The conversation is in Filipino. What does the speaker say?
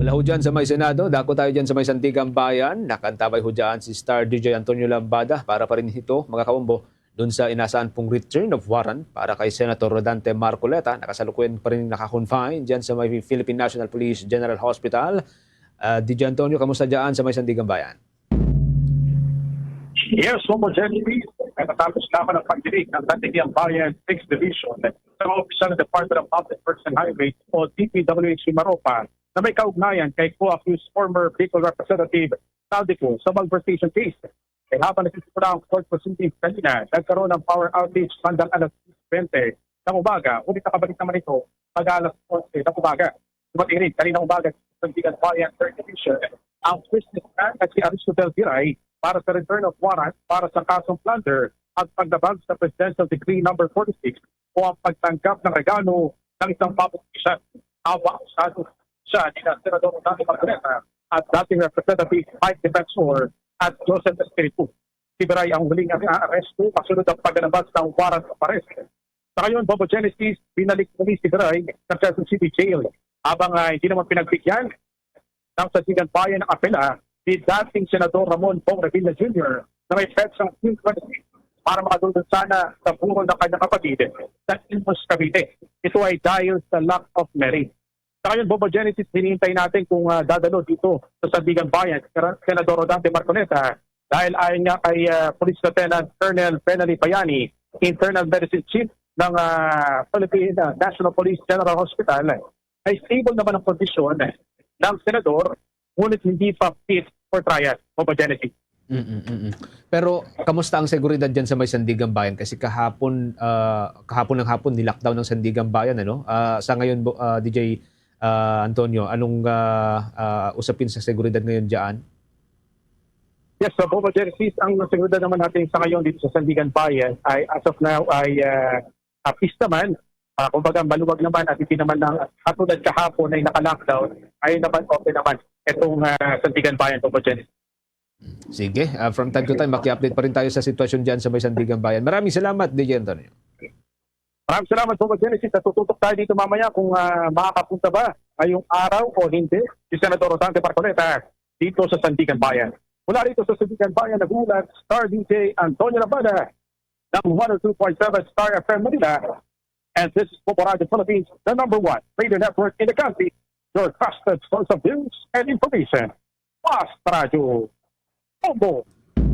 Samantala ho dyan sa may Senado, dako tayo dyan sa may Sandigan Bayan. Nakantabay ho dyan si Star DJ Antonio Lambada para pa rin ito, mga kaumbo, dun sa inasaan pong return of warrant para kay Senator Rodante Marcoleta. Nakasalukuyan pa rin nakakonfine dyan sa may Philippine National Police General Hospital. DJ Antonio, kamusta dyan sa may Sandigan Bayan? Yes, homogeneity ay natapos naman ang pagdinig ng Sandigan Bayan 6th Division sa mga opisyal ng Department of Public Works and Highways o DPWH Maropa na may kaugnayan kay co-accused former Bicol Representative Saldico sa malversation case. Kaya habang nagsisimula ang court proceedings kanina, nagkaroon ng power outage bandang alas 20 ng umaga. Ulit nakabalik naman ito pag-alas 11 ng umaga. Dumating rin kanina umaga sa Sandigan Bayan 3rd Division ang businessman at si Aristotel Giray para sa return of warrant para sa kasong plunder at paglabag sa Presidential Decree No. 46 o ang pagtanggap ng regalo ng isang public official. Awa-usado siya ni Senador Rodante Marcoleta at dating Representative Mike Defensor at Joseph Espiritu. Si Giray ang huling aresto kasunod ang paglabas ng warrant of arrest. Sa ngayon, Bobo Genesis, binalik muli si Giray sa Quezon City Jail habang hindi naman pinagbigyan ng Sandigan Bayan ng apela si dating Senador Ramon Bong Revilla Jr. na may petsang June 26 para makadulog sana sa burol ng kanyang kapatid sa Imus Cavite. Ito ay dahil sa lack of merit. Sa ngayon, Bobo Genesis, hinihintay natin kung dadalo dito sa Sandigan Bayan Senador Rodante Marcoleta dahil ayon nga kay Police Lieutenant Colonel Penali Bayani, Internal Medicine Chief ng Philippine National Police General Hospital, ay stable naman ang kondisyon ng senador, ngunit hindi pa fit for trial. Bobo Genesis. Pero kamusta ang seguridad dyan sa may Sandigan Bayan? Kasi kahapon ng hapon ni-lockdown ng Sandigan Bayan. Ano? Sa ngayon, DJ Antonio, anong usapin sa seguridad ngayon dyan? Yes, so Bobo Genesis, ang seguridad naman natin sa ngayon dito sa Sandigan Bayan ay as of now ay peace naman. Kumbaga maluwag naman at hindi naman katulad kahapon ay naka-lockdown ay naman okay naman itong Sandigan Bayan, Bobo Genesis. Sige, from time to time, maki-update pa rin tayo sa sitwasyon dyan sa may Sandigan Bayan. Maraming salamat, DJ Antonio. Maraming salamat, Bobo Genesis. Natututok tayo dito mamaya kung makakapunta ba ngayong araw o hindi si Senador Rodante Marcoleta dito sa Sandigan Bayan. Mula rito sa Sandigan Bayan, nagulat Star DJ Antonio Lambada ng 102.7 Star FM Manila. And this is Bobo Radio Philippines, the #1 radio network in the country, your trusted source of news and information. Basta Radio Bobo.